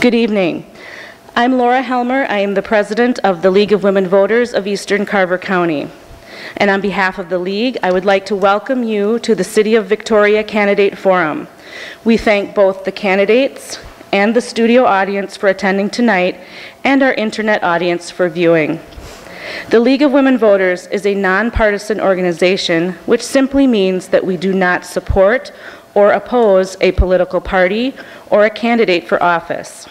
Good evening. I'm Laura Helmer. I am the president of the League of Women Voters of Eastern Carver County. And on behalf of the League, I would like to welcome you to the City of Victoria Candidate Forum. We thank both the candidates and the studio audience for attending tonight and our internet audience for viewing. The League of Women Voters is a nonpartisan organization, which simply means that we do not support or oppose a political party or a candidate for office.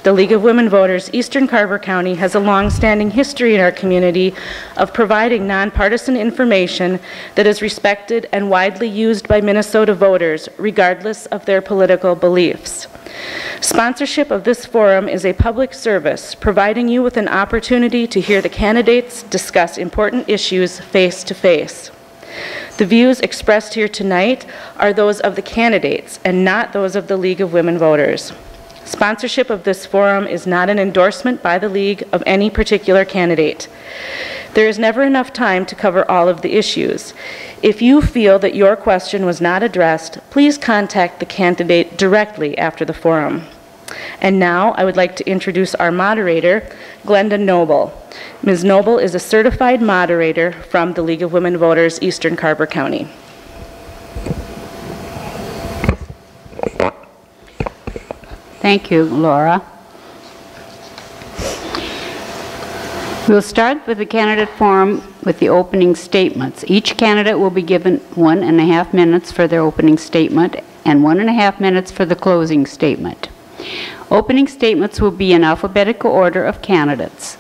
The League of Women Voters Eastern Carver County has a long-standing history in our community of providing nonpartisan information that is respected and widely used by Minnesota voters, regardless of their political beliefs. Sponsorship of this forum is a public service, providing you with an opportunity to hear the candidates discuss important issues face to face. The views expressed here tonight are those of the candidates and not those of the League of Women Voters. Sponsorship of this forum is not an endorsement by the League of any particular candidate. There is never enough time to cover all of the issues. If you feel that your question was not addressed, please contact the candidate directly after the forum. And now I would like to introduce our moderator, Glenda Noble. Ms. Noble is a certified moderator from the League of Women Voters, Eastern Carver County. Thank you, Laura. We'll start with the candidate forum with the opening statements. Each candidate will be given 1.5 minutes for their opening statement and 1.5 minutes for the closing statement. Opening statements will be in alphabetical order of candidates.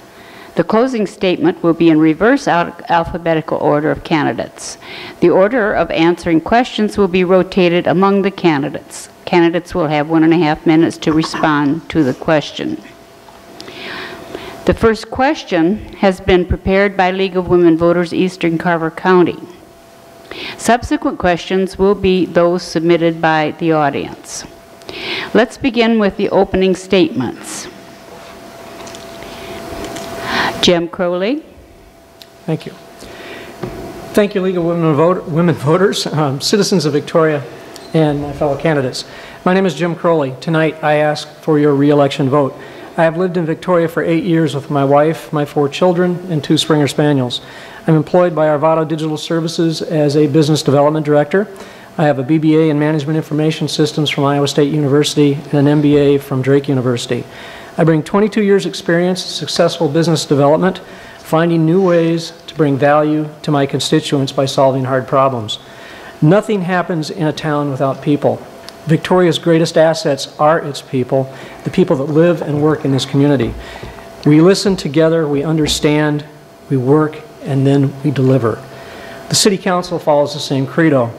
The closing statement will be in reverse alphabetical order of candidates. The order of answering questions will be rotated among the candidates. Candidates will have 1.5 minutes to respond to the question. The first question has been prepared by League of Women Voters Eastern Carver County. Subsequent questions will be those submitted by the audience. Let's begin with the opening statements. Jim Crowley. Thank you. Thank you, League of Women Voters, citizens of Victoria, and my fellow candidates. My name is Jim Crowley. Tonight I ask for your re-election vote. I have lived in Victoria for 8 years with my wife, my 4 children, and 2 Springer Spaniels. I'm employed by Arvado Digital Services as a business development director. I have a BBA in Management Information Systems from Iowa State University and an MBA from Drake University. I bring 22 years experience in successful business development, finding new ways to bring value to my constituents by solving hard problems. Nothing happens in a town without people. Victoria's greatest assets are its people, the people that live and work in this community. We listen together, we understand, we work, and then we deliver. The City Council follows the same credo.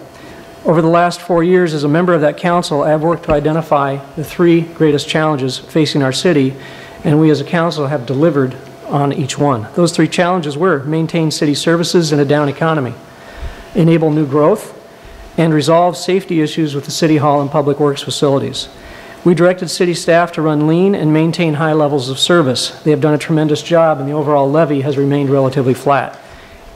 Over the last 4 years as a member of that council, I have worked to identify the 3 greatest challenges facing our city, and we as a council have delivered on each one. Those 3 challenges were maintain city services in a down economy, enable new growth, and resolve safety issues with the City Hall and Public Works facilities. We directed city staff to run lean and maintain high levels of service. They have done a tremendous job, and the overall levy has remained relatively flat.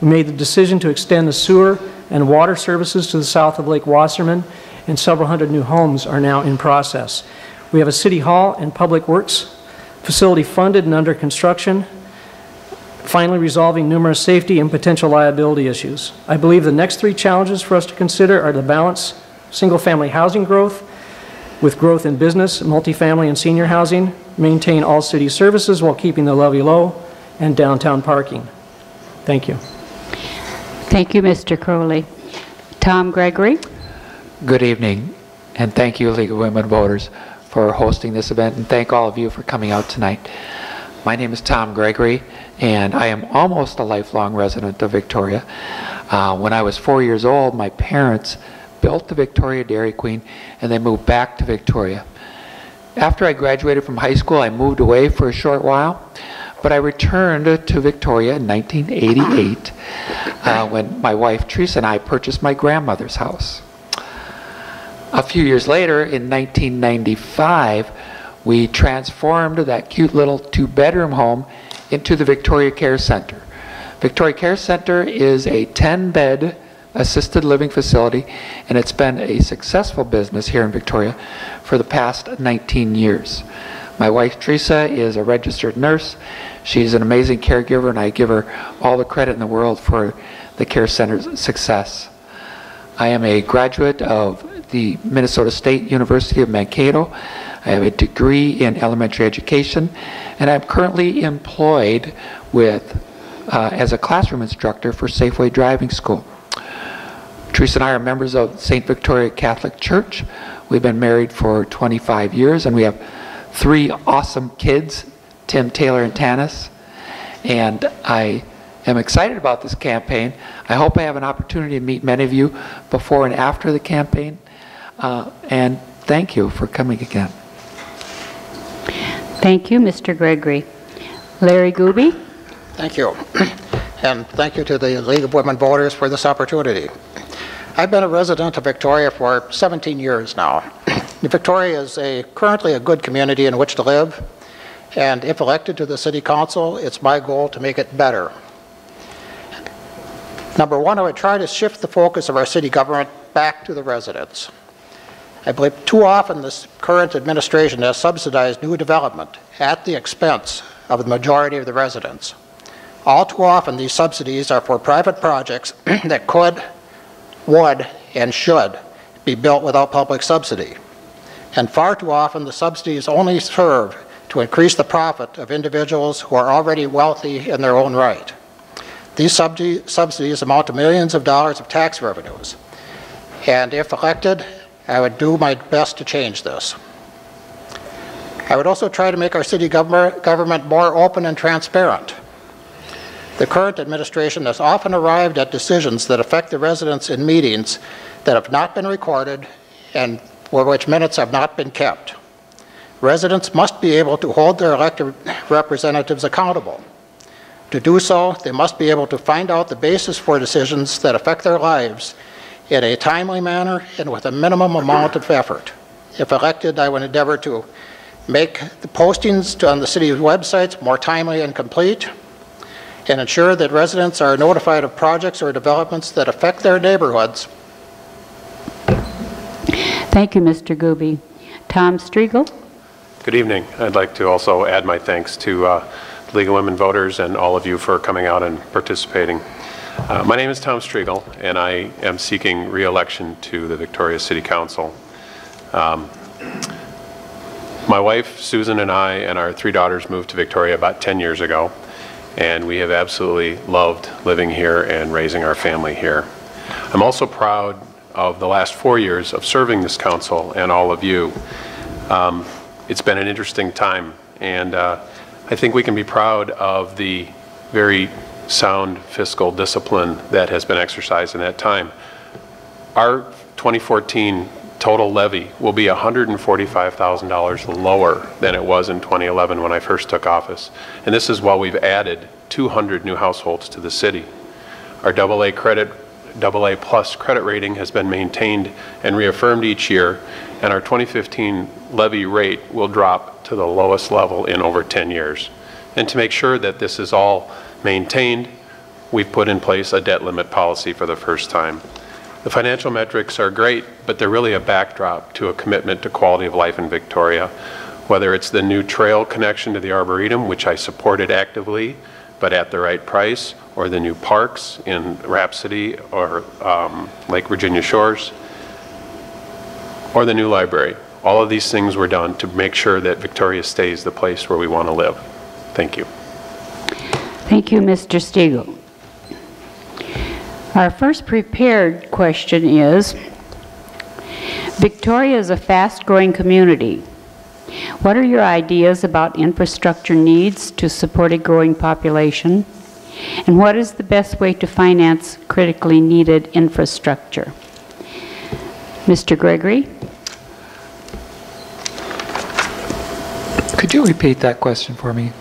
We made the decision to extend the sewer and water services to the south of Lake Wasserman, and several hundred new homes are now in process. We have a City Hall and Public Works facility funded and under construction, finally resolving numerous safety and potential liability issues. I believe the next 3 challenges for us to consider are to balance single-family housing growth with growth in business, multifamily, and senior housing, maintain all city services while keeping the levy low, and downtown parking. Thank you. Thank you, Mr. Crowley. Tom Gregory. Good evening, and thank you, League of Women Voters, for hosting this event, and thank all of you for coming out tonight. My name is Tom Gregory, and I am almost a lifelong resident of Victoria. When I was 4 years old, my parents built the Victoria Dairy Queen, and they moved back to Victoria. After I graduated from high school, I moved away for a short while, but I returned to Victoria in 1988 when my wife Teresa and I purchased my grandmother's house. A few years later, in 1995, we transformed that cute little 2-bedroom home into the Victoria Care Center. Victoria Care Center is a 10-bed assisted living facility, and it's been a successful business here in Victoria for the past 19 years. My wife, Teresa, is a registered nurse. She's an amazing caregiver, and I give her all the credit in the world for the Care Center's success. I am a graduate of the Minnesota State University of Mankato. I have a degree in elementary education, and I'm currently employed as a classroom instructor for Safeway Driving School. Teresa and I are members of St. Victoria Catholic Church. We've been married for 25 years, and we have 3 awesome kids, Tim, Taylor, and Tanis. And I am excited about this campaign. I hope I have an opportunity to meet many of you before and after the campaign. And thank you for coming again. Thank you, Mr. Gregory. Larry Gooby. Thank you. And thank you to the League of Women Voters for this opportunity. I've been a resident of Victoria for 17 years now. Victoria is currently a good community in which to live, and if elected to the City Council, it's my goal to make it better. Number one, I would try to shift the focus of our city government back to the residents. I believe too often this current administration has subsidized new development at the expense of the majority of the residents. All too often these subsidies are for private projects that could, would, and should be built without public subsidy. And far too often the subsidies only serve to increase the profit of individuals who are already wealthy in their own right. These subsidies amount to millions of dollars of tax revenues. And if elected, I would do my best to change this. I would also try to make our city government more open and transparent. The current administration has often arrived at decisions that affect the residents in meetings that have not been recorded and for which minutes have not been kept. Residents must be able to hold their elected representatives accountable. To do so, they must be able to find out the basis for decisions that affect their lives in a timely manner and with a minimum amount of effort. If elected, I would endeavor to make the postings on the city's websites more timely and complete, and ensure that residents are notified of projects or developments that affect their neighborhoods. Thank you, Mr. Gooby. Tom Striegel. Good evening. I'd like to also add my thanks to League of Women Voters and all of you for coming out and participating. My name is Tom Striegel, and I am seeking re-election to the Victoria City Council. My wife, Susan, and I and our 3 daughters moved to Victoria about 10 years ago, and we have absolutely loved living here and raising our family here. I'm also proud of the last 4 years of serving this council and all of you. It's been an interesting time, and I think we can be proud of the very sound fiscal discipline that has been exercised in that time. Our 2014 total levy will be $145,000 lower than it was in 2011 when I first took office. And this is while we've added 200 new households to the city. Our AA plus credit rating has been maintained and reaffirmed each year, and our 2015 levy rate will drop to the lowest level in over 10 years. And to make sure that this is all maintained, we've put in place a debt limit policy for the first time. The financial metrics are great, but they're really a backdrop to a commitment to quality of life in Victoria, whether it's the new trail connection to the Arboretum, which I supported actively, but at the right price, or the new parks in Rhapsody or Lake Virginia Shores, or the new library. All of these things were done to make sure that Victoria stays the place where we want to live. Thank you. Thank you, Mr. Stiegel. Our first prepared question is, Victoria is a fast-growing community. What are your ideas about infrastructure needs to support a growing population? And what is the best way to finance critically needed infrastructure? Mr. Gregory? Could you repeat that question for me?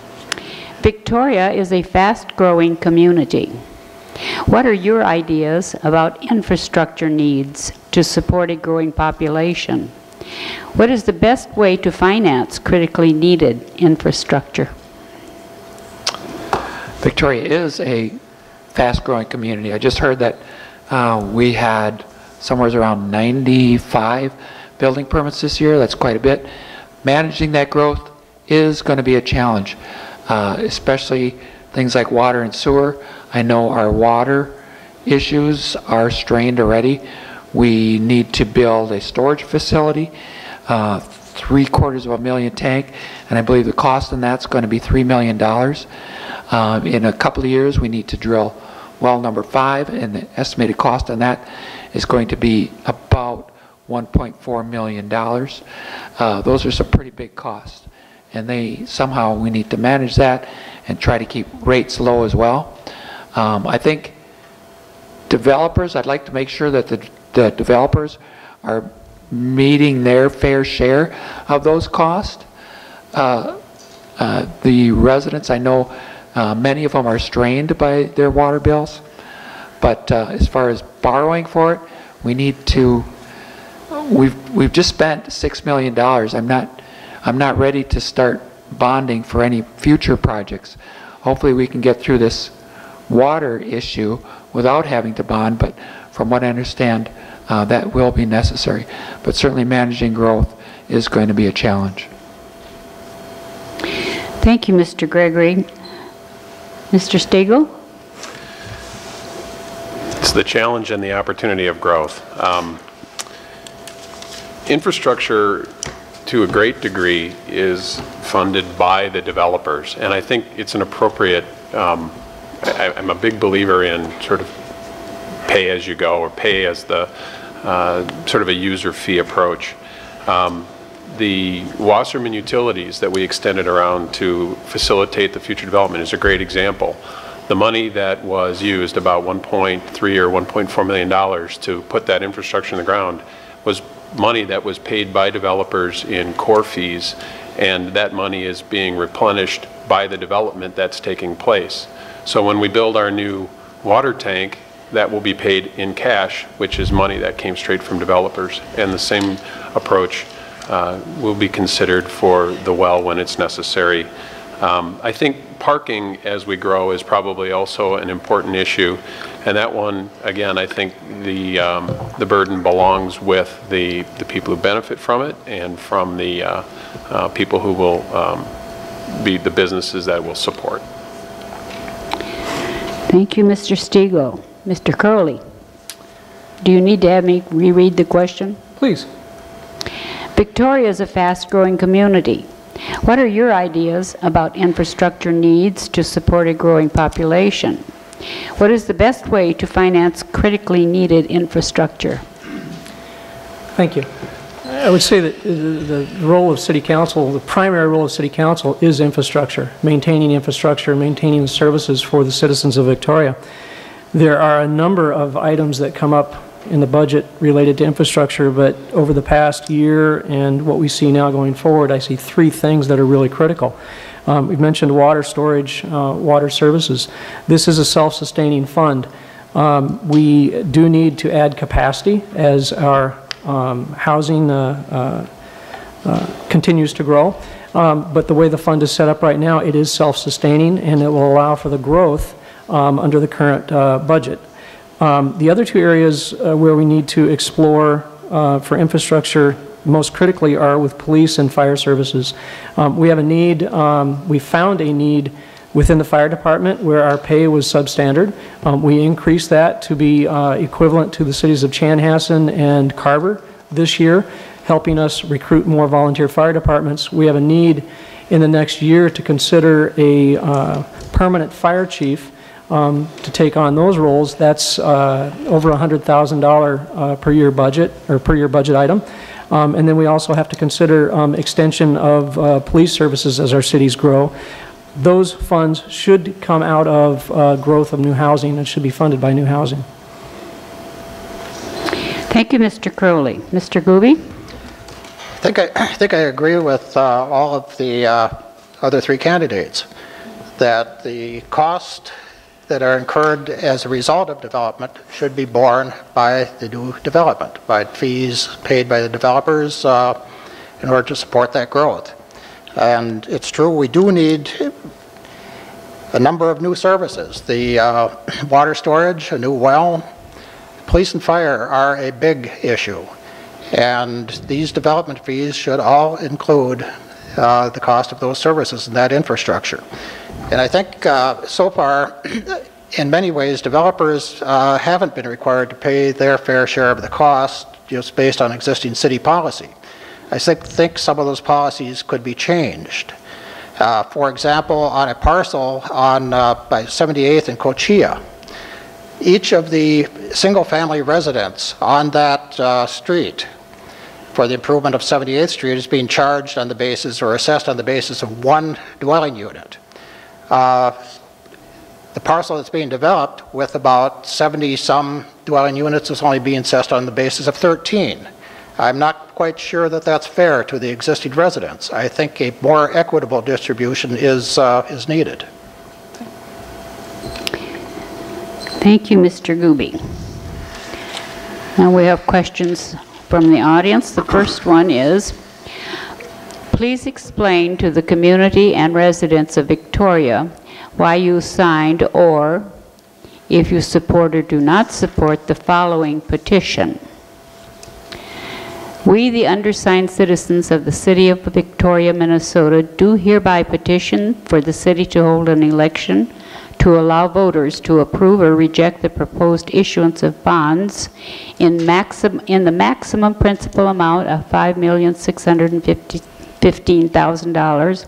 Victoria is a fast-growing community. What are your ideas about infrastructure needs to support a growing population? What is the best way to finance critically needed infrastructure? Victoria is a fast-growing community. I just heard that we had somewhere around 95 building permits this year. That's quite a bit. Managing that growth is going to be a challenge, especially things like water and sewer. I know our water issues are strained already. We need to build a storage facility, $750,000 tank, and I believe the cost on that's going to be $3 million. In a couple of years, we need to drill well number 5, and the estimated cost on that is going to be about $1.4 million. Those are some pretty big costs, and somehow we need to manage that and try to keep rates low as well. I think developers, I'd like to make sure that the developers are meeting their fair share of those costs. The residents, I know many of them are strained by their water bills, but as far as borrowing for it, we need to, we've just spent $6 million. I'm not ready to start bonding for any future projects. Hopefully we can get through this water issue without having to bond, but from what I understand, that will be necessary. But certainly managing growth is going to be a challenge. Thank you, Mr. Gregory. Mr. Stegall? It's the challenge and the opportunity of growth. Infrastructure, to a great degree, is funded by the developers, and I think it's an appropriate, I'm a big believer in sort of pay as you go, or pay as the sort of a user fee approach. The Wasserman utilities that we extended around to facilitate the future development is a great example. The money that was used, about $1.3 or $1.4 million to put that infrastructure in the ground, was money that was paid by developers in core fees, and that money is being replenished by the development that's taking place. So when we build our new water tank, that will be paid in cash, which is money that came straight from developers. And the same approach will be considered for the well when it's necessary. I think parking as we grow is probably also an important issue. And that one, again, I think the burden belongs with the people who benefit from it and from the people who will be the businesses that will support. Thank you, Mr. Stegall. Mr. Curley, do you need to have me reread the question? Please. Victoria is a fast-growing community. What are your ideas about infrastructure needs to support a growing population? What is the best way to finance critically needed infrastructure? Thank you. I would say that the role of City Council, the primary role of City Council, is infrastructure, maintaining the services for the citizens of Victoria. There are a number of items that come up in the budget related to infrastructure, but over the past year and what we see now going forward, I see 3 things that are really critical. We've mentioned water storage, water services. This is a self-sustaining fund. We do need to add capacity as our housing continues to grow, but the way the fund is set up right now, it is self-sustaining, and it will allow for the growth under the current budget. The other 2 areas where we need to explore for infrastructure most critically are with police and fire services. We have a need, we found a need within the fire department where our pay was substandard. We increased that to be equivalent to the cities of Chanhassen and Carver this year, helping us recruit more volunteer fire departments. We have a need in the next year to consider a permanent fire chief to take on those roles. That's over $100,000 per year budget, or per year budget item. And then we also have to consider extension of police services as our cities grow. Those funds should come out of growth of new housing and should be funded by new housing. Thank you, Mr. Crowley. Mr. Gooby? I think I agree with all of the other 3 candidates, that the cost that are incurred as a result of development should be borne by the new development, by fees paid by the developers in order to support that growth. And it's true, we do need a number of new services. The water storage, a new well, police and fire are a big issue. And these development fees should all include the cost of those services and that infrastructure. And I think so far, in many ways, developers haven't been required to pay their fair share of the cost just based on existing city policy. I think some of those policies could be changed. For example, on a parcel on by 78th and Cochia, each of the single-family residents on that street for the improvement of 78th Street is being charged on the basis or assessed on the basis of one dwelling unit. The parcel that's being developed with about 70-some dwelling units is only being assessed on the basis of 13. I'm not quite sure that that's fair to the existing residents. I think a more equitable distribution is needed. Thank you, Mr. Gooby. Now we have questions from the audience. The first one is, please explain to the community and residents of Victoria why you signed, or if you support or do not support, the following petition. We, the undersigned citizens of the City of Victoria, Minnesota, do hereby petition for the city to hold an election to allow voters to approve or reject the proposed issuance of bonds in the maximum principal amount of $5,615,000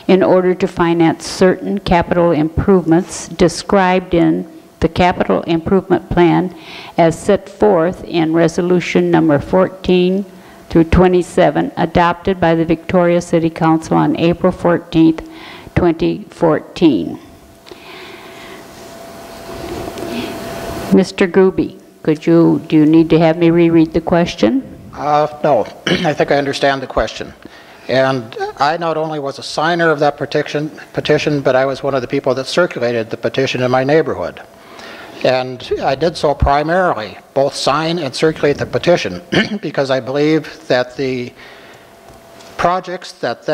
in order to finance certain capital improvements described in the Capital Improvement Plan as set forth in Resolution Number 14 through 27 adopted by the Victoria City Council on April 14th, 2014. Mr. Gooby, do you need to have me reread the question? No, I think I understand the question. And I not only was a signer of that petition, but I was one of the people that circulated the petition in my neighborhood. And I did so primarily, both sign and circulate the petition, because I believe that the projects that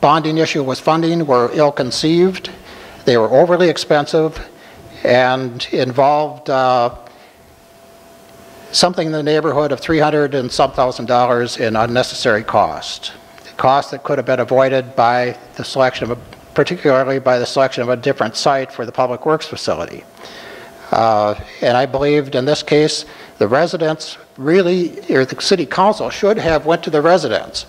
bonding issue was funding were ill-conceived, they were overly expensive, and involved something in the neighborhood of $300,000 and some $1,000 in unnecessary cost that could have been avoided by the selection of particularly by the selection of a different site for the public works facility. And I believed in this case the residents really, or the city council should have went to the residents.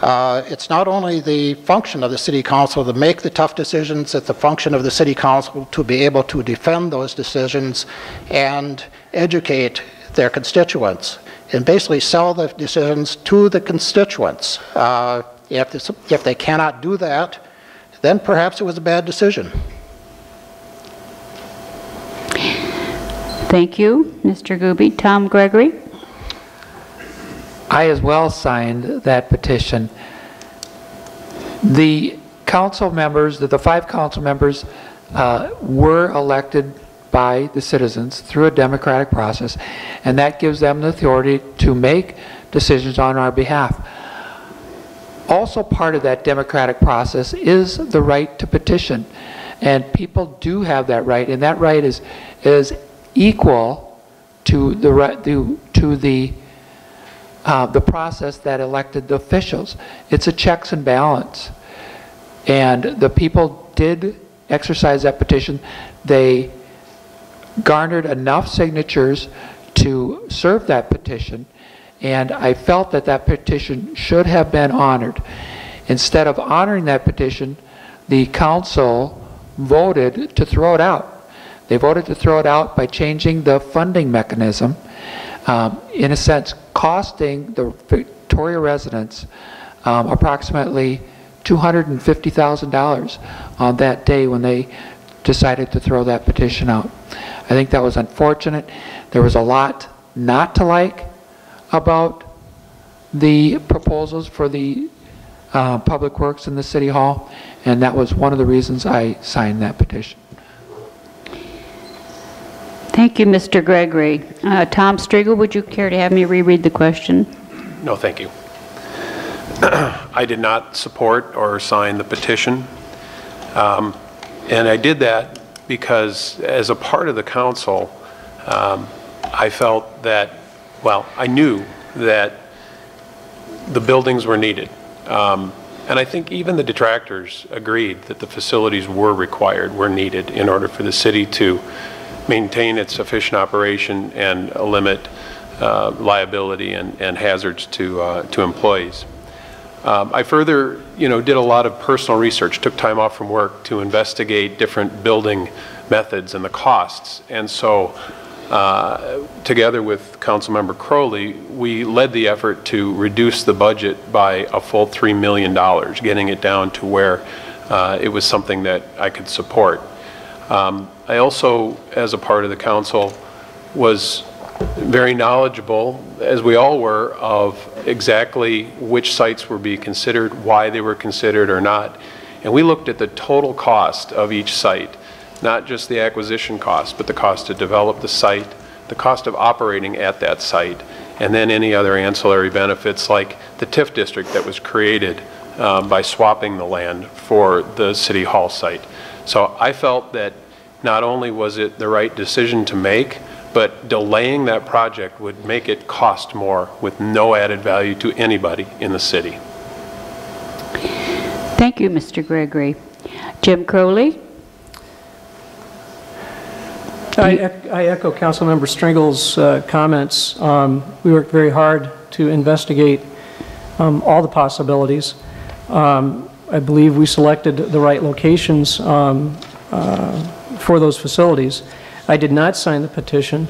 It's not only the function of the city council to make the tough decisions, it's the function of the city council to be able to defend those decisions and educate their constituents and basically sell the decisions to the constituents. If they cannot do that, then perhaps it was a bad decision. Thank you, Mr. Gooby. Tom Gregory? I as well signed that petition. The council members, the 5 council members, were elected by the citizens through a democratic process, and that gives them the authority to make decisions on our behalf. Also part of that democratic process is the right to petition, and people do have that right, and that right is equal to the right to the process that elected the officials. It's a checks and balance, and the people did exercise that petition. They garnered enough signatures to serve that petition, and I felt that that petition should have been honored. Instead of honoring that petition, the council voted to throw it out. They voted to throw it out by changing the funding mechanism, in a sense costing the Victoria residents approximately $250,000 on that day when they decided to throw that petition out. I think that was unfortunate. There was a lot not to like about the proposals for the public works in the City Hall, and that was one of the reasons I signed that petition. Thank you, Mr. Gregory. Tom Striegel, would you care to have me reread the question? No, thank you. I did not support or sign the petition, and I did that because as a part of the council, I felt that, well, I knew that the buildings were needed. And I think even the detractors agreed that the facilities were required, were needed in order for the city to maintain its efficient operation and limit liability and hazards to employees. I further, did a lot of personal research, took time off from work to investigate different building methods and the costs. And so, together with Councilmember Crowley, we led the effort to reduce the budget by a full $3 million, getting it down to where it was something that I could support. I also, as a part of the council, was very knowledgeable, as we all were, of exactly which sites were being considered, why they were considered or not. And we looked at the total cost of each site, not just the acquisition cost, but the cost to develop the site, the cost of operating at that site, and then any other ancillary benefits like the TIF district that was created by swapping the land for the City Hall site. So I felt that not only was it the right decision to make, but delaying that project would make it cost more with no added value to anybody in the city. Thank you, Mr. Gregory. Jim Crowley? I echo Councilmember Stringel's comments. We worked very hard to investigate all the possibilities. I believe we selected the right locations for those facilities. I did not sign the petition,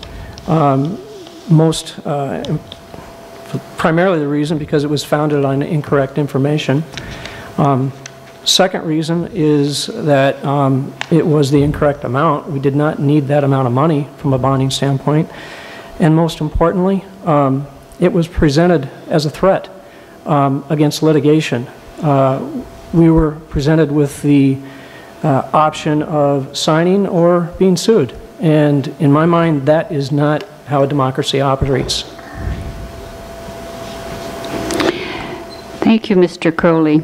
primarily the reason because it was founded on incorrect information. Second reason is that it was the incorrect amount. We did not need that amount of money from a bonding standpoint. And most importantly, it was presented as a threat against litigation. We were presented with the option of signing or being sued. And in my mind, that is not how a democracy operates. Thank you, Mr. Crowley.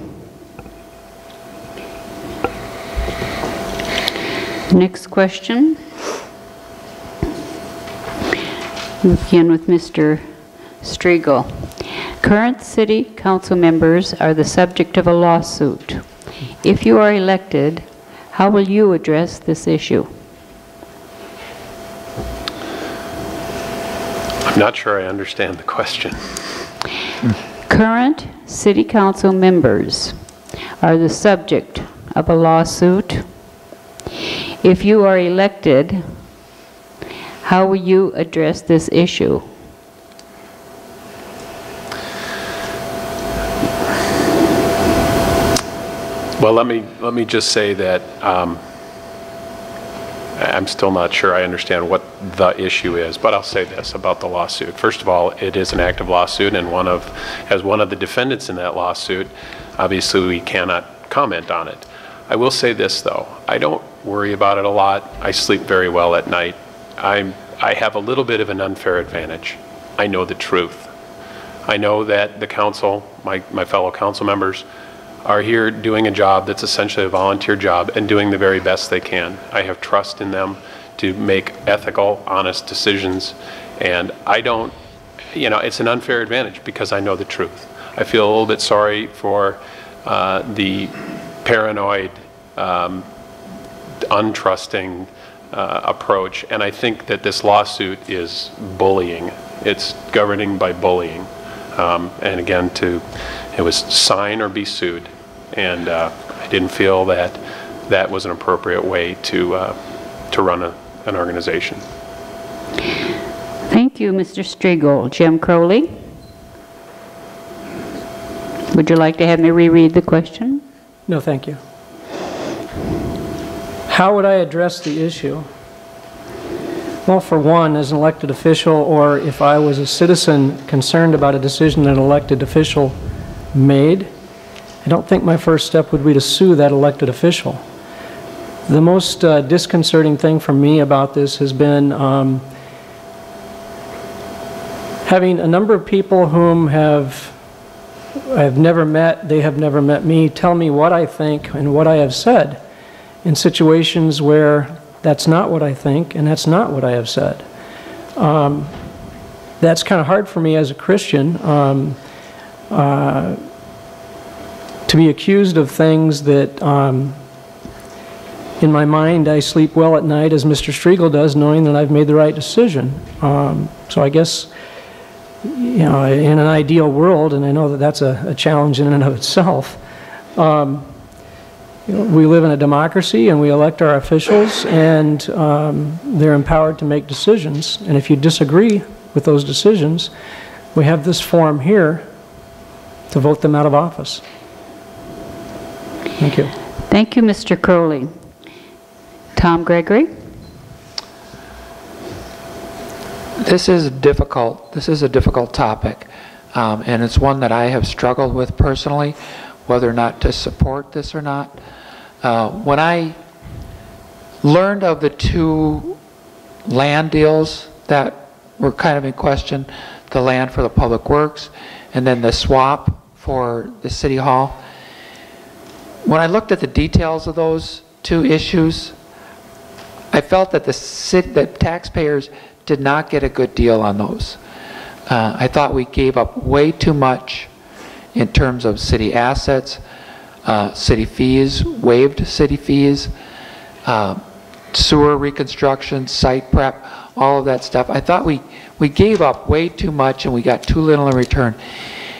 Next question. We'll begin with Mr. Striegel. Current city council members are the subject of a lawsuit. If you are elected, how will you address this issue? I'm not sure I understand the question. Current city council members are the subject of a lawsuit. If you are elected, how will you address this issue? Well, let me just say that I'm still not sure I understand what the issue is, but I'll say this about the lawsuit. First of all, it is an active lawsuit, and as one of the defendants in that lawsuit, obviously we cannot comment on it. I will say this, though. I don't worry about it a lot. I sleep very well at night. I have a little bit of an unfair advantage. I know the truth. I know that the council, my fellow council members, are here doing a job that's essentially a volunteer job and doing the very best they can. I have trust in them to make ethical, honest decisions, and I don't, it's an unfair advantage because I know the truth. I feel a little bit sorry for the paranoid, untrusting approach, and I think that this lawsuit is bullying. It's governing by bullying, and again, it was sign or be sued. And I didn't feel that that was an appropriate way to run an organization. Thank you, Mr. Striegel. Jim Crowley? Would you like to have me reread the question? No, thank you. How would I address the issue? Well, for one, as an elected official, or if I was a citizen concerned about a decision that an elected official made, I don't think my first step would be to sue that elected official. The most disconcerting thing for me about this has been having a number of people whom I've never met, they have never met me, tell me what I think and what I have said in situations where that's not what I think and that's not what I have said. That's kind of hard for me as a Christian. to be accused of things that, in my mind, I sleep well at night, as Mr. Striegel does, knowing that I've made the right decision. So I guess, you know, in an ideal world, and I know that that's a challenge in and of itself, you know, we live in a democracy and we elect our officials, and they're empowered to make decisions. And if you disagree with those decisions, we have this forum here to vote them out of office. Thank you. Thank you, Mr. Crowley. Tom Gregory? This is a difficult topic, and it's one that I have struggled with personally, whether or not to support this or not. When I learned of the two land deals that were kind of in question, the land for the public works and then the swap for the city hall, when I looked at the details of those two issues, I felt that that taxpayers did not get a good deal on those. I thought we gave up way too much in terms of city assets, city fees, waived city fees, sewer reconstruction, site prep, all of that stuff. I thought we gave up way too much and we got too little in return.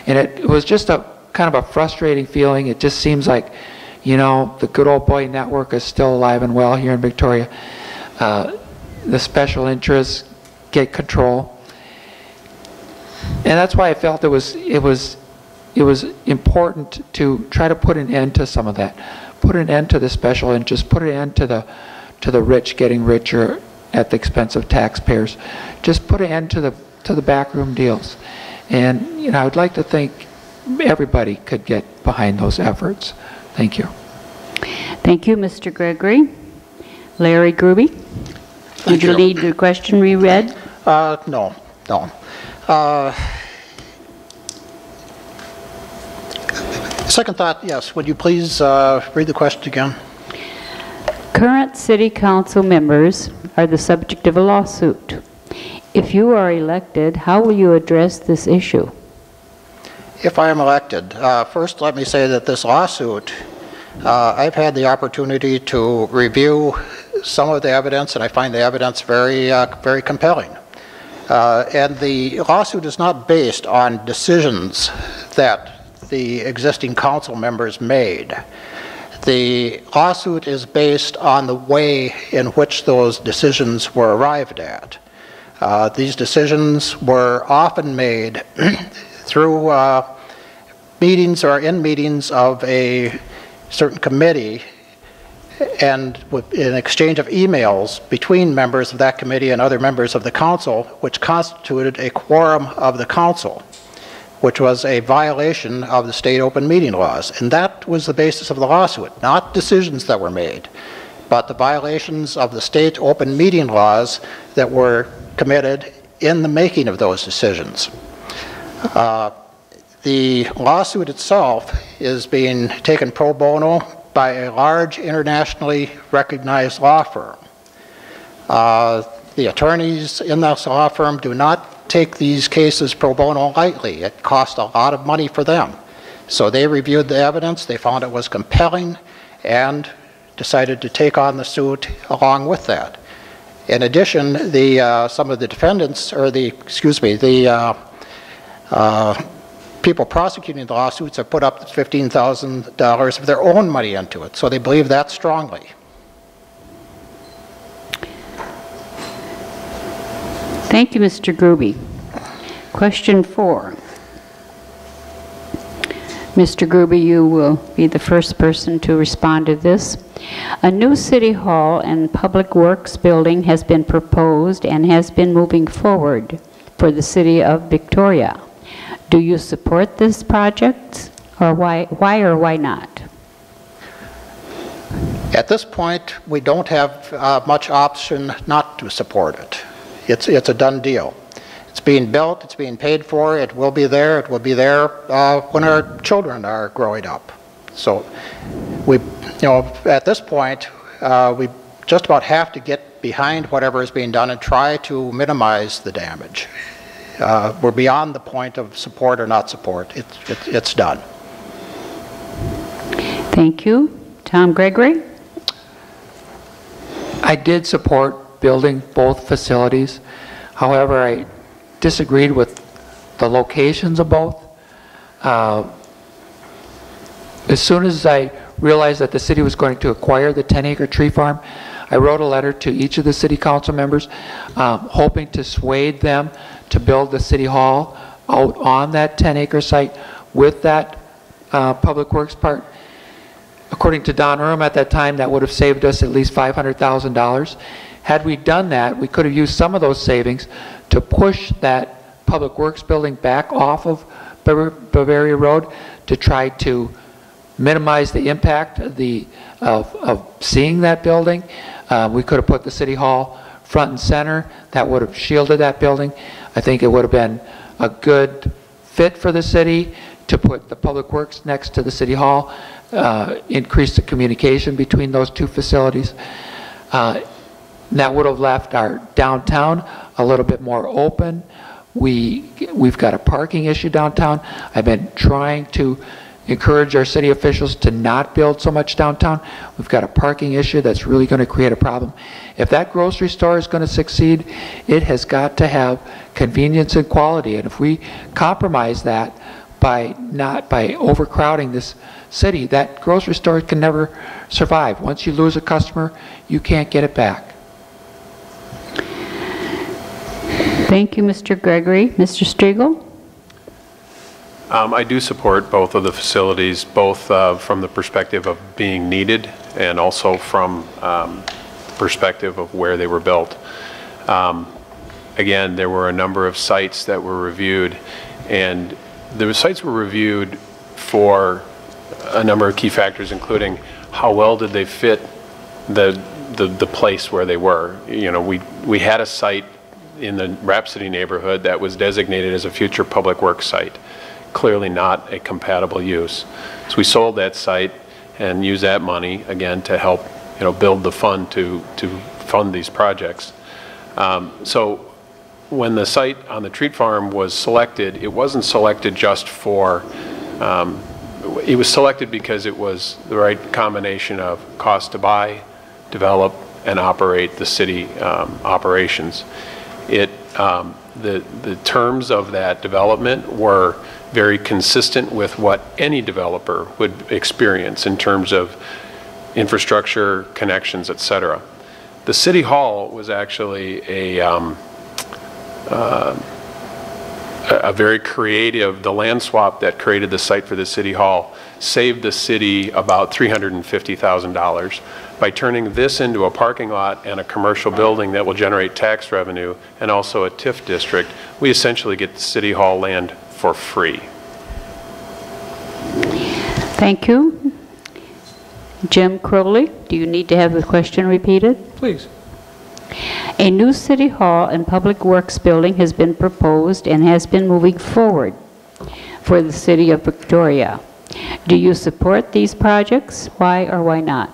And it was just a kind of a frustrating feeling. It just seems like, you know, the good old boy network is still alive and well here in Victoria. The special interests get control. And that's why I felt it was important to try to put an end to some of that. Put an end to the special interests, put an end to the rich getting richer at the expense of taxpayers. Just put an end to the backroom deals. And you know, I would like to think everybody could get behind those efforts. Thank you. Thank you, Mr. Gregory. Larry Gruby, would you lead the question reread? No. Second thought, yes. Would you please read the question again? Current city council members are the subject of a lawsuit. If you are elected, how will you address this issue? If I am elected, first let me say that this lawsuit, I've had the opportunity to review some of the evidence, and I find the evidence very, very compelling. And the lawsuit is not based on decisions that the existing council members made. The lawsuit is based on the way in which those decisions were arrived at. These decisions were often made through meetings or in meetings of a certain committee, and in exchange of emails between members of that committee and other members of the council, which constituted a quorum of the council, which was a violation of the state open meeting laws. And that was the basis of the lawsuit, not decisions that were made, but the violations of the state open meeting laws that were committed in the making of those decisions. The lawsuit itself is being taken pro bono by a large internationally recognized law firm. The attorneys in this law firm do not take these cases pro bono lightly. It costs a lot of money for them. So they reviewed the evidence, they found it was compelling, and decided to take on the suit along with that. In addition, some of the defendants, or the people prosecuting the lawsuits have put up $15,000 of their own money into it, so they believe that strongly. Thank you, Mr. Gruby. Question 4. Mr. Gruby, you will be the first person to respond to this. A new city hall and public works building has been proposed and has been moving forward for the city of Victoria. Do you support this project, or why or why not? At this point, we don't have much option not to support it. It's a done deal. It's being built, it's being paid for, it will be there when our children are growing up. So at this point, we just about have to get behind whatever is being done and try to minimize the damage. We're beyond the point of support or not support. It's done. Thank you. Tom Gregory? I did support building both facilities. However, I disagreed with the locations of both. As soon as I realized that the city was going to acquire the 10-acre tree farm, I wrote a letter to each of the city council members, hoping to sway them to build the city hall out on that 10-acre site with that public works part. According to Don Urim at that time, that would have saved us at least $500,000. Had we done that, we could have used some of those savings to push that public works building back off of Bavaria Road to try to minimize the impact of seeing that building. We could have put the city hall front and center. That would have shielded that building. I think it would have been a good fit for the city to put the public works next to the city hall, increase the communication between those two facilities. That would have left our downtown a little bit more open. We've got a parking issue downtown. I've been trying to encourage our city officials to not build so much downtown. We've got a parking issue that's really going to create a problem. If that grocery store is going to succeed, it has got to have convenience and quality. And if we compromise that by overcrowding this city, that grocery store can never survive. Once you lose a customer, you can't get it back. Thank you, Mr. Gregory. Mr. Striegel? I do support both of the facilities, both from the perspective of being needed and also from the perspective of where they were built. Again, there were a number of sites that were reviewed, and the sites were reviewed for a number of key factors, including how well did they fit the place where they were. You know, we had a site in the Rhapsody neighborhood that was designated as a future public works site. Clearly not a compatible use. So we sold that site and used that money again to help, you know, build the fund to fund these projects. So when the site on the Treat Farm was selected, it wasn't selected just for, it was selected because it was the right combination of cost to buy, develop, and operate the city operations. The terms of that development were very consistent with what any developer would experience in terms of infrastructure, connections, etc. The City Hall was actually a very creative, the land swap that created the site for the City Hall saved the city about $350,000 by turning this into a parking lot and a commercial building that will generate tax revenue and also a TIF district. We essentially get the City Hall land for free. Thank you. Jim Crowley, do you need to have the question repeated? Please. A new City Hall and Public Works building has been proposed and has been moving forward for the City of Victoria. Do you support these projects? Why or why not?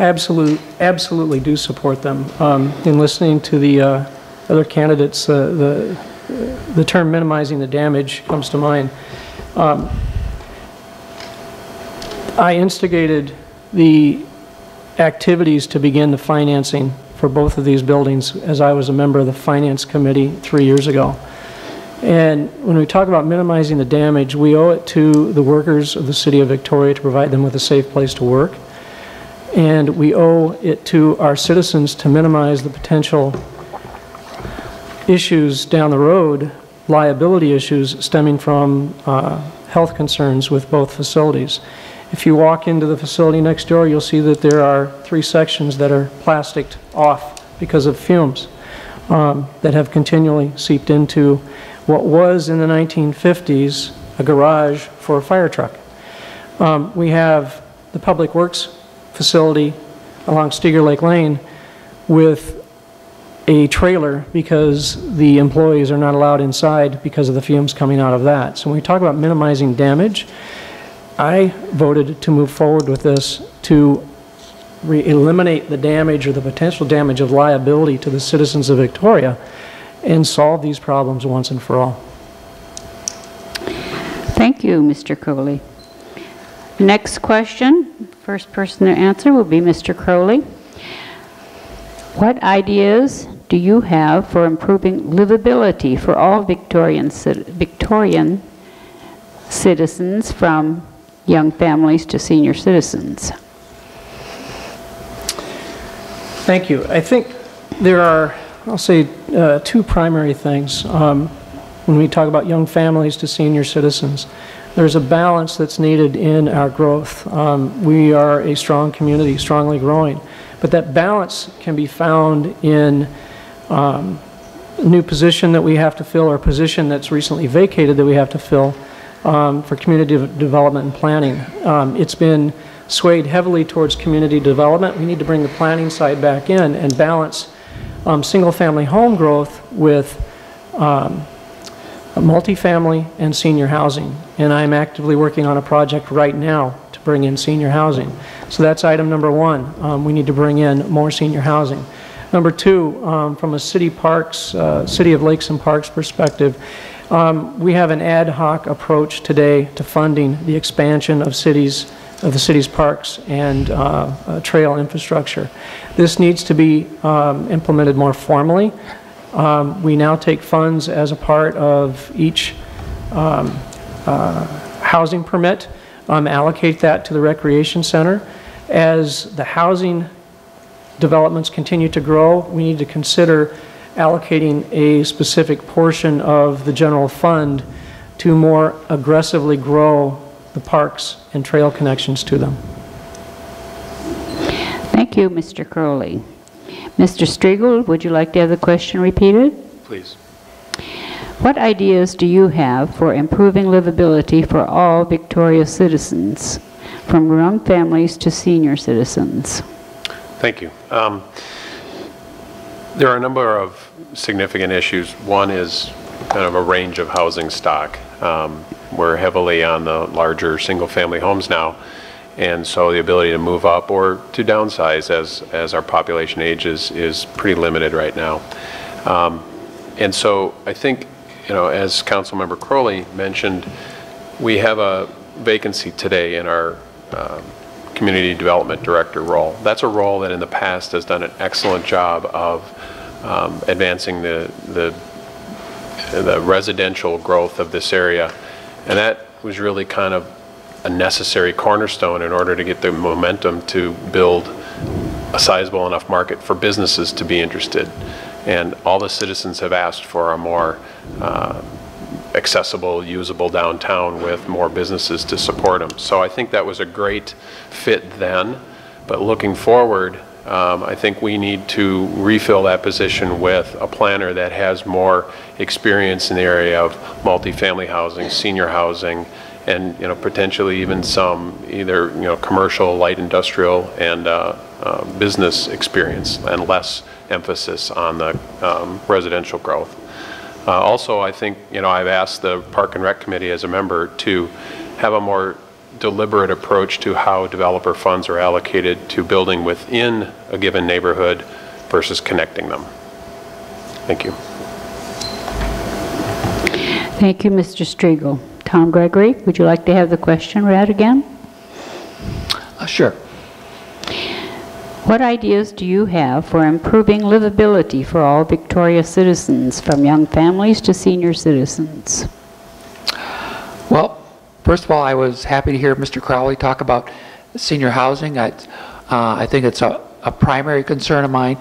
Absolutely do support them. In listening to the other candidates, the term minimizing the damage comes to mind. I instigated the activities to begin the financing for both of these buildings as I was a member of the Finance Committee 3 years ago. And when we talk about minimizing the damage, we owe it to the workers of the City of Victoria to provide them with a safe place to work. And we owe it to our citizens to minimize the potential issues down the road, liability issues stemming from health concerns with both facilities. If you walk into the facility next door, you'll see that there are 3 sections that are plasticed off because of fumes that have continually seeped into what was in the 1950s a garage for a fire truck. We have the Public Works facility along Steger Lake Lane with a trailer because the employees are not allowed inside because of the fumes coming out of that. So when we talk about minimizing damage, I voted to move forward with this to eliminate the damage or the potential damage of liability to the citizens of Victoria and solve these problems once and for all. Thank you, Mr. Crowley. Next question, first person to answer will be Mr. Crowley. What ideas do you have for improving livability for all Victorian citizens, from young families to senior citizens? Thank you. I think there are, I'll say, two primary things when we talk about young families to senior citizens. There's a balance that's needed in our growth. We are a strong community, strongly growing, but that balance can be found in a new position that we have to fill, or a position that's recently vacated that we have to fill for community development and planning. It's been swayed heavily towards community development. We need to bring the planning side back in and balance single-family home growth with multifamily and senior housing. And I'm actively working on a project right now to bring in senior housing. So that's item number one. We need to bring in more senior housing. Number two, from a city of Lakes and Parks perspective, we have an ad hoc approach today to funding the expansion of the city's parks and trail infrastructure. This needs to be implemented more formally. We now take funds as a part of each housing permit, allocate that to the recreation center. As the housing developments continue to grow, we need to consider allocating a specific portion of the general fund to more aggressively grow the parks and trail connections to them. Thank you, Mr. Crowley. Mr. Striegel, would you like to have the question repeated? Please. What ideas do you have for improving livability for all Victoria citizens, from young families to senior citizens? Thank you. There are a number of significant issues. One is kind of a range of housing stock. We're heavily on the larger single-family homes now, and so the ability to move up or to downsize as our population ages is pretty limited right now. And so I think, as Councilmember Crowley mentioned, we have a vacancy today in our Community Development Director role. That's a role that in the past has done an excellent job of advancing the residential growth of this area, and that was really kind of a necessary cornerstone in order to get the momentum to build a sizable enough market for businesses to be interested. And all the citizens have asked for a more accessible, usable downtown with more businesses to support them. So I think that was a great fit then, but looking forward, I think we need to refill that position with a planner that has more experience in the area of multifamily housing, senior housing, and potentially even some either commercial, light industrial, and business experience, and less emphasis on the residential growth. Also, I think I've asked the Park and Rec Committee as a member to have a more deliberate approach to how developer funds are allocated to building within a given neighborhood versus connecting them. Thank you. Thank you, Mr. Striegel. Tom Gregory, would you like to have the question read again? Sure. What ideas do you have for improving livability for all Victoria citizens, from young families to senior citizens? Well, first of all, I was happy to hear Mr. Crowley talk about senior housing. I think it's a primary concern of mine.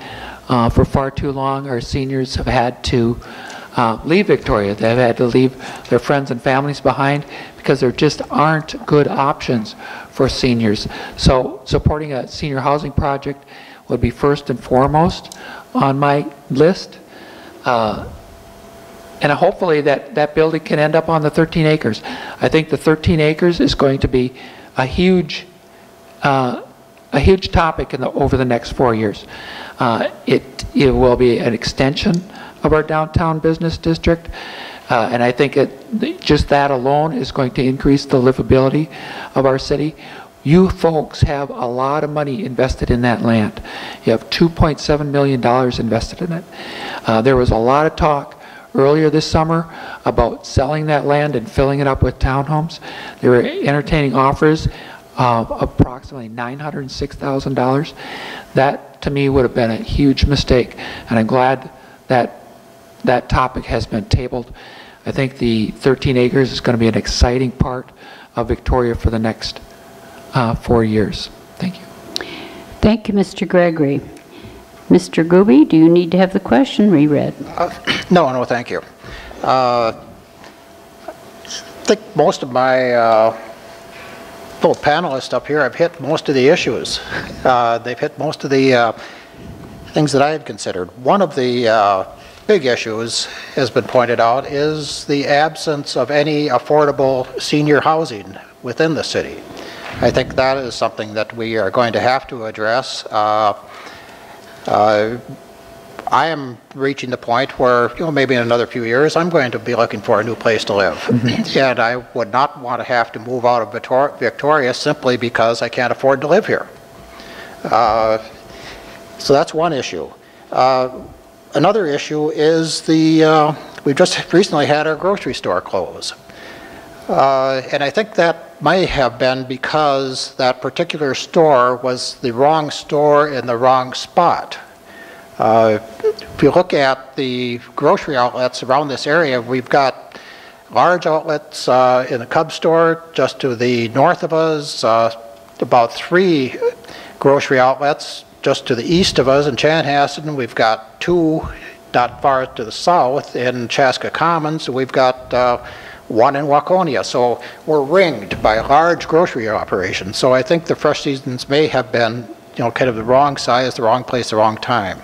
For far too long, our seniors have had to leave Victoria. They've had to leave their friends and families behind because there just aren't good options for seniors. So supporting a senior housing project would be first and foremost on my list. And hopefully that building can end up on the 13 acres. I think the 13 acres is going to be a huge topic over the next 4 years. It will be an extension of our downtown business district, and I think just that alone is going to increase the livability of our city. You folks have a lot of money invested in that land. You have $2.7 million invested in it. There was a lot of talk earlier this summer about selling that land and filling it up with townhomes. They were entertaining offers approximately $906,000. That, to me, would have been a huge mistake, and I'm glad that that topic has been tabled. I think the 13 acres is going to be an exciting part of Victoria for the next 4 years. Thank you. Thank you, Mr. Gregory. Mr. Gooby, do you need to have the question reread? No, thank you. I think most of my fellow panelists up here have hit most of the issues. They've hit most of the things that I had considered. One of the big issues, has been pointed out, is the absence of any affordable senior housing within the city. I think that is something that we are going to have to address. I am reaching the point where, maybe in another few years, I'm going to be looking for a new place to live. And I would not want to have to move out of Victoria simply because I can't afford to live here. So that's one issue. Another issue is we've just recently had our grocery store close. And I think that may have been because that particular store was the wrong store in the wrong spot. If you look at the grocery outlets around this area, we've got large outlets in the Cub store just to the north of us, about 3 grocery outlets just to the east of us in Chanhassen. We've got 2 not far to the south in Chaska Commons. We've got 1 in Waconia. So we're ringed by large grocery operations. So I think the Fresh Seasons may have been, kind of the wrong size, the wrong place, the wrong time.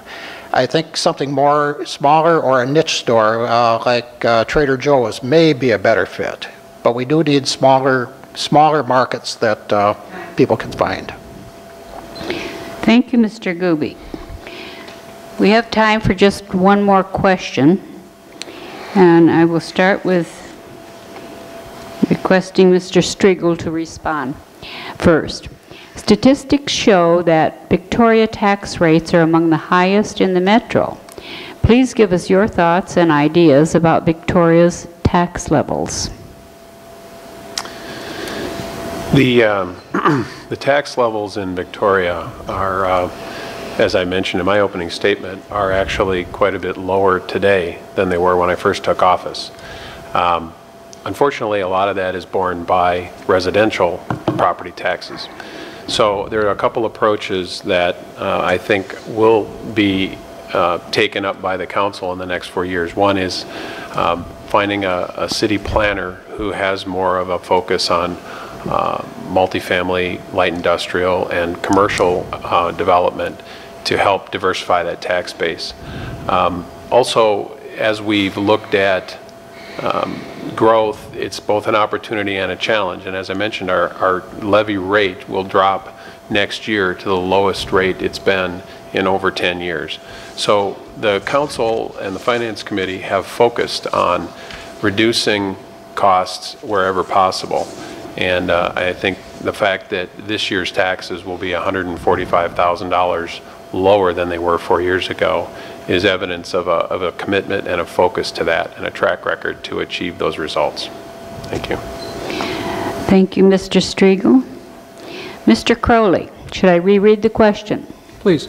I think something more smaller or a niche store like Trader Joe's may be a better fit. But we do need smaller markets that people can find. Thank you, Mr. Gooby. We have time for just one more question, and I will start with requesting Mr. Striegel to respond first. Statistics show that Victoria tax rates are among the highest in the metro. Please give us your thoughts and ideas about Victoria's tax levels. The tax levels in Victoria are, as I mentioned in my opening statement, are actually quite a bit lower today than they were when I first took office. Unfortunately, a lot of that is borne by residential property taxes. So there are a couple approaches that I think will be taken up by the council in the next 4 years. One is finding a city planner who has more of a focus on multifamily, light industrial, and commercial development to help diversify that tax base. Also, as we've looked at growth, it's both an opportunity and a challenge. And as I mentioned, our levy rate will drop next year to the lowest rate it's been in over 10 years. So the council and the finance committee have focused on reducing costs wherever possible. And I think the fact that this year's taxes will be $145,000 lower than they were 4 years ago is evidence of a commitment and a focus to that and a track record to achieve those results. Thank you. Thank you, Mr. Striegel. Mr. Crowley, should I reread the question? Please.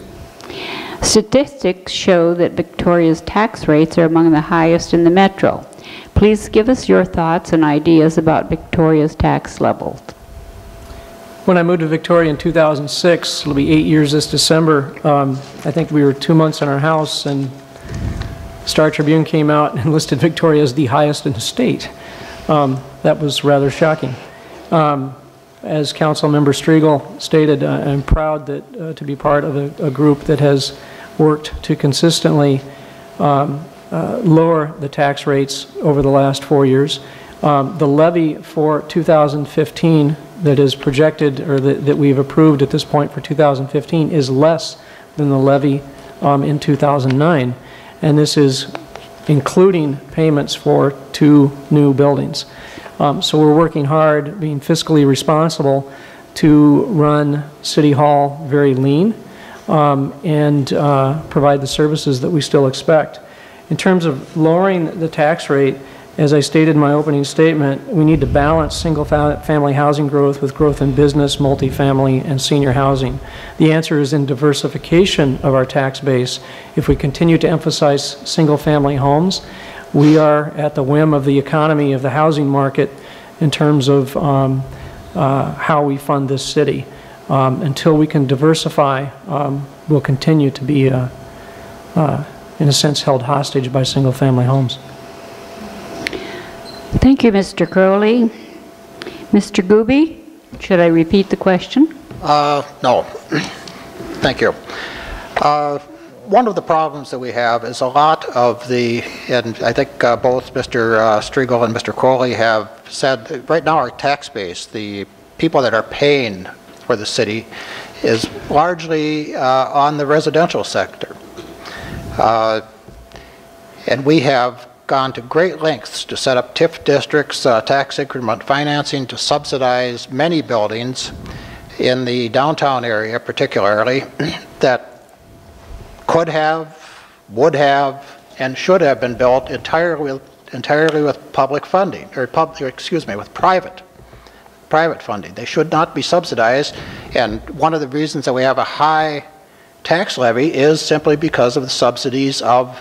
Statistics show that Victoria's tax rates are among the highest in the metro. Please give us your thoughts and ideas about Victoria's tax levels. When I moved to Victoria in 2006, it'll be 8 years this December, I think we were 2 months in our house and Star Tribune came out and listed Victoria as the highest in the state. That was rather shocking. As Council Member Striegel stated, I'm proud that, to be part of a group that has worked to consistently lower the tax rates over the last 4 years. The levy for 2015 that is projected, or that we've approved at this point for 2015, is less than the levy in 2009. And this is including payments for 2 new buildings. So we're working hard, being fiscally responsible, to run City Hall very lean and provide the services that we still expect. In terms of lowering the tax rate, As I stated in my opening statement, we need to balance single-family housing growth with growth in business, multifamily, and senior housing. The answer is in diversification of our tax base. If we continue to emphasize single-family homes, we are at the whim of the economy of the housing market in terms of how we fund this city. Until we can diversify, we'll continue to be, in a sense, held hostage by single-family homes. Thank you, Mr. Crowley. Mr. Gooby, should I repeat the question? No. Thank you. One of the problems that we have is a lot of the, and I think both Mr. Strigl and Mr. Crowley have said, that right now our tax base, the people that are paying for the city, is largely on the residential sector. And we have gone to great lengths to set up TIF districts, tax increment financing to subsidize many buildings in the downtown area particularly that could have, would have, and should have been built entirely with public funding, or with private funding. They should not be subsidized, and one of the reasons that we have a high tax levy is simply because of the subsidies of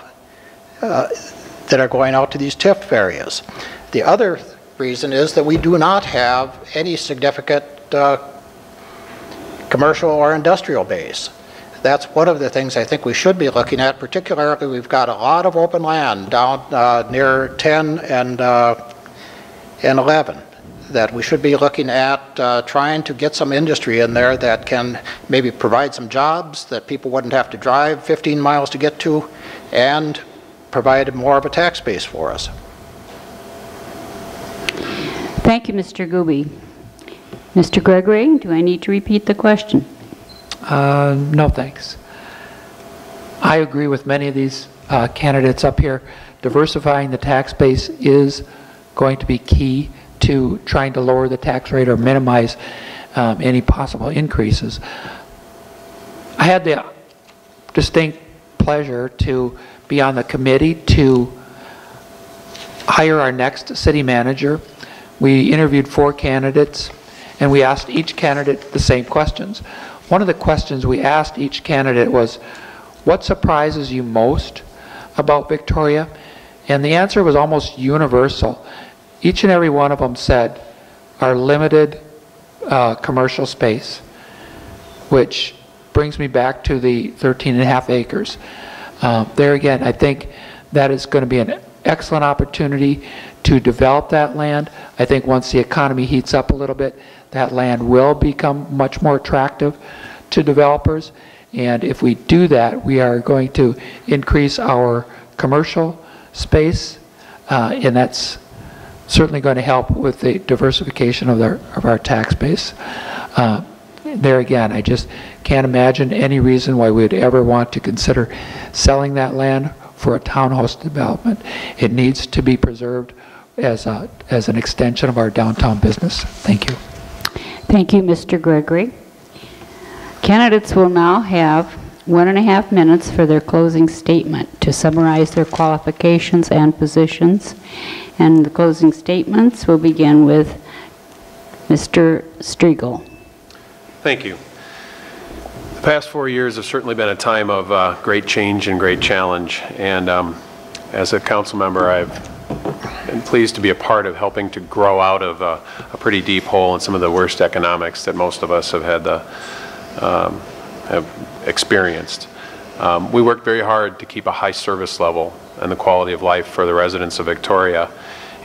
that are going out to these TIF areas. The other reason is that we do not have any significant commercial or industrial base. That's one of the things I think we should be looking at. Particularly, we've got a lot of open land down near 10 and 11 that we should be looking at trying to get some industry in there that can maybe provide some jobs that people wouldn't have to drive 15 miles to get to, and provide more of a tax base for us. Thank you, Mr. Gooby. Mr. Gregory, do I need to repeat the question? No, thanks. I agree with many of these candidates up here. Diversifying the tax base is going to be key to trying to lower the tax rate or minimize any possible increases. I had the distinct pleasure to be on the committee to hire our next city manager. We interviewed 4 candidates, and we asked each candidate the same questions. One of the questions we asked each candidate was, what surprises you most about Victoria? And the answer was almost universal. Each and every one of them said our limited commercial space, which brings me back to the 13.5 acres. There again, I think that is going to be an excellent opportunity to develop that land. I think once the economy heats up a little bit, that land will become much more attractive to developers. And if we do that, we are going to increase our commercial space, and that's certainly going to help with the diversification of our tax base. There again, I just can't imagine any reason why we would ever want to consider selling that land for a townhouse development. It needs to be preserved as an extension of our downtown business. Thank you. Thank you, Mr. Gregory. Candidates will now have 1.5 minutes for their closing statement to summarize their qualifications and positions. And the closing statements will begin with Mr. Strigl. Thank you. The past 4 years have certainly been a time of great change and great challenge. And as a council member, I've been pleased to be a part of helping to grow out of a pretty deep hole in some of the worst economics that most of us have had have experienced. We worked very hard to keep a high service level and the quality of life for the residents of Victoria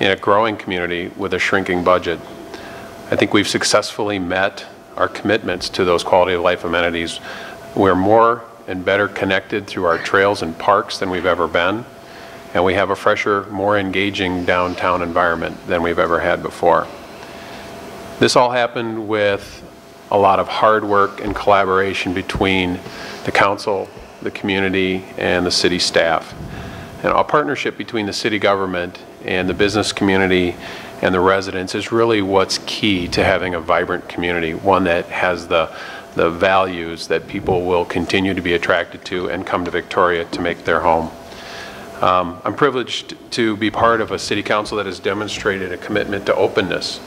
in a growing community with a shrinking budget. I think we've successfully met our commitments to those quality of life amenities. We're more and better connected through our trails and parks than we've ever been, and we have a fresher, more engaging downtown environment than we've ever had before. This all happened with a lot of hard work and collaboration between the council, the community, and the city staff. And a partnership between the city government and the business community and the residents is really what's key to having a vibrant community, one that has the values that people will continue to be attracted to and come to Victoria to make their home. I'm privileged to be part of a city council that has demonstrated a commitment to openness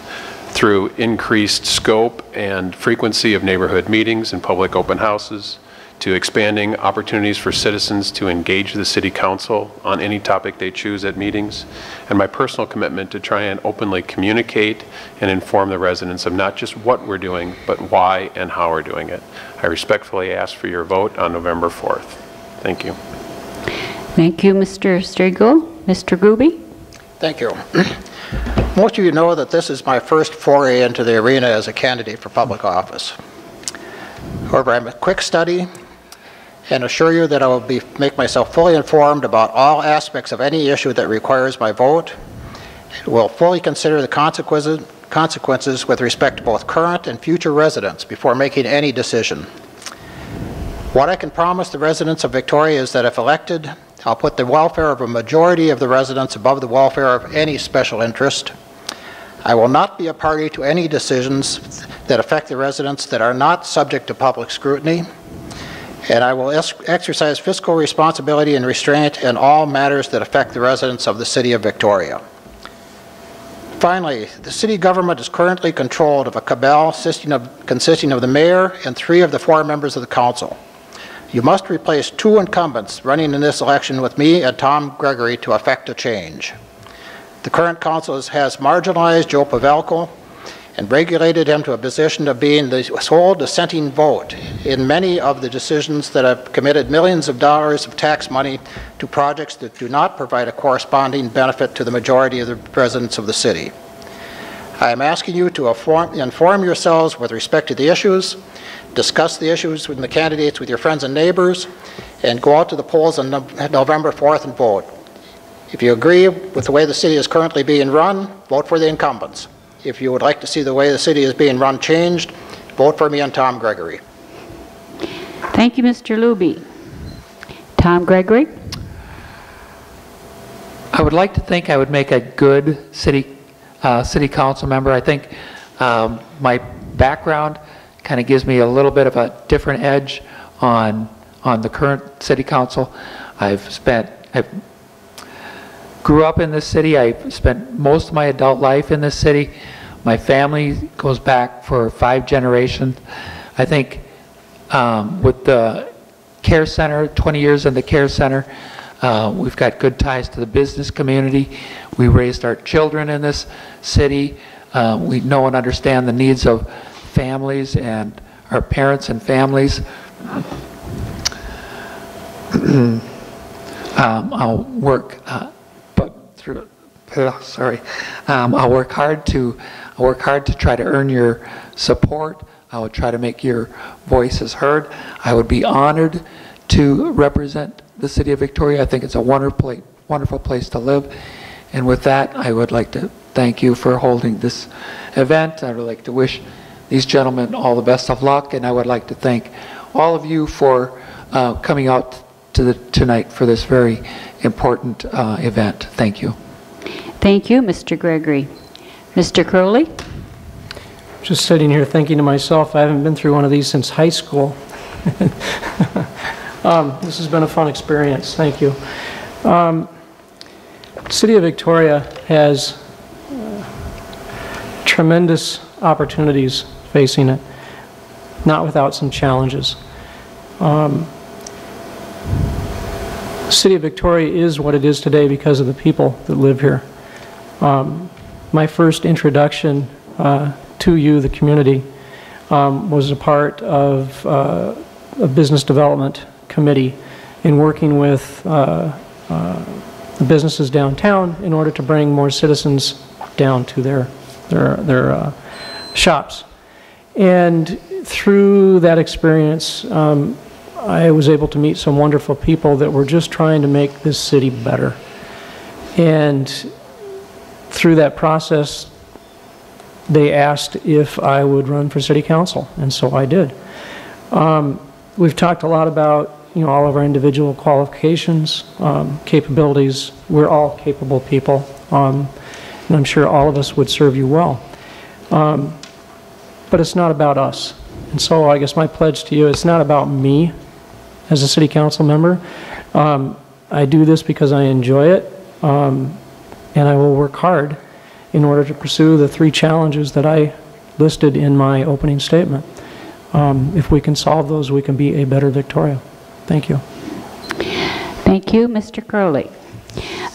through increased scope and frequency of neighborhood meetings and public open houses, to expanding opportunities for citizens to engage the city council on any topic they choose at meetings, and my personal commitment to try and openly communicate and inform the residents of not just what we're doing, but why and how we're doing it. I respectfully ask for your vote on November 4th. Thank you. Thank you, Mr. Striegel. Mr. Gooby? Thank you. Most of you know that this is my first foray into the arena as a candidate for public office. However, I'm a quick study and assure you that I will make myself fully informed about all aspects of any issue that requires my vote, and will fully consider the consequences with respect to both current and future residents before making any decision. What I can promise the residents of Victoria is that if elected, I'll put the welfare of a majority of the residents above the welfare of any special interest. I will not be a party to any decisions that affect the residents that are not subject to public scrutiny, and I will exercise fiscal responsibility and restraint in all matters that affect the residents of the City of Victoria. Finally, the city government is currently controlled of a cabal consisting of the mayor and 3 of the 4 members of the council. You must replace 2 incumbents running in this election with me and Tom Gregory to effect a change. The current council has marginalized Joe Pavelko and regulated him to a position of being the sole dissenting vote in many of the decisions that have committed millions of dollars of tax money to projects that do not provide a corresponding benefit to the majority of the residents of the city. I am asking you to inform yourselves with respect to the issues, discuss the issues with the candidates with your friends and neighbors, and go out to the polls on November 4th and vote. If you agree with the way the city is currently being run, vote for the incumbents. If you would like to see the way the city is being run changed, vote for me and Tom Gregory. Thank you, Mr. Luby. Tom Gregory? I would like to think I would make a good city council member. I think my background kind of gives me a little bit of a different edge on the current city council. I grew up in this city. I spent most of my adult life in this city. My family goes back for 5 generations. I think with the Care Center, 20 years in the Care Center, we've got good ties to the business community. We raised our children in this city. We know and understand the needs of families and our parents and families. I'll work I'll work hard to try to earn your support. I will try to make your voices heard. I would be honored to represent the City of Victoria. I think it's a wonderful place to live. And with that, I would like to thank you for holding this event. I would like to wish these gentlemen all the best of luck, and I would like to thank all of you for coming out tonight for this very important event. Thank you. Thank you, Mr. Gregory. Mr. Crowley? Just sitting here thinking to myself, I haven't been through one of these since high school. This has been a fun experience. Thank you. City of Victoria has tremendous opportunities facing it, not without some challenges. City of Victoria is what it is today because of the people that live here. My first introduction to you, the community, was a part of a business development committee in working with the businesses downtown in order to bring more citizens down to their shops. And through that experience, I was able to meet some wonderful people that were just trying to make this city better. And through that process, they asked if I would run for city council, and so I did. We've talked a lot about all of our individual qualifications, capabilities. We're all capable people, and I'm sure all of us would serve you well. But it's not about us. And so I guess my pledge to you, it's not about me as a city council member. I do this because I enjoy it, and I will work hard in order to pursue the 3 challenges that I listed in my opening statement. If we can solve those, we can be a better Victoria. Thank you. Thank you, Mr. Crowley.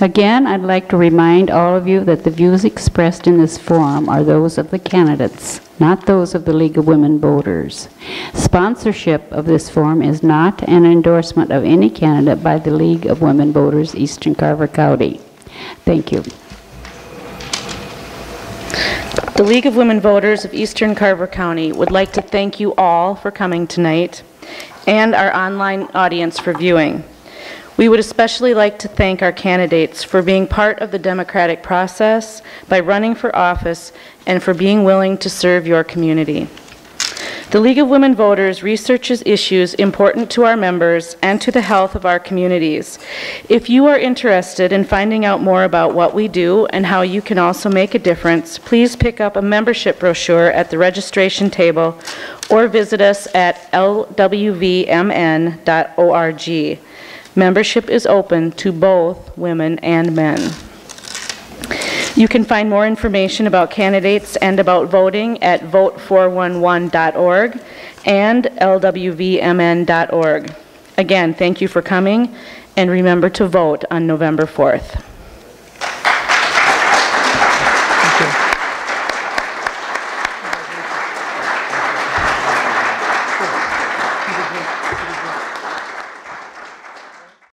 Again, I'd like to remind all of you that the views expressed in this forum are those of the candidates, not those of the League of Women Voters. Sponsorship of this forum is not an endorsement of any candidate by the League of Women Voters, Eastern Carver County. Thank you. The League of Women Voters of Eastern Carver County would like to thank you all for coming tonight and our online audience for viewing. We would especially like to thank our candidates for being part of the democratic process by running for office and for being willing to serve your community. The League of Women Voters researches issues important to our members and to the health of our communities. If you are interested in finding out more about what we do and how you can also make a difference, please pick up a membership brochure at the registration table or visit us at lwvmn.org. Membership is open to both women and men. You can find more information about candidates and about voting at vote411.org and lwvmn.org. Again, thank you for coming, and remember to vote on November 4th.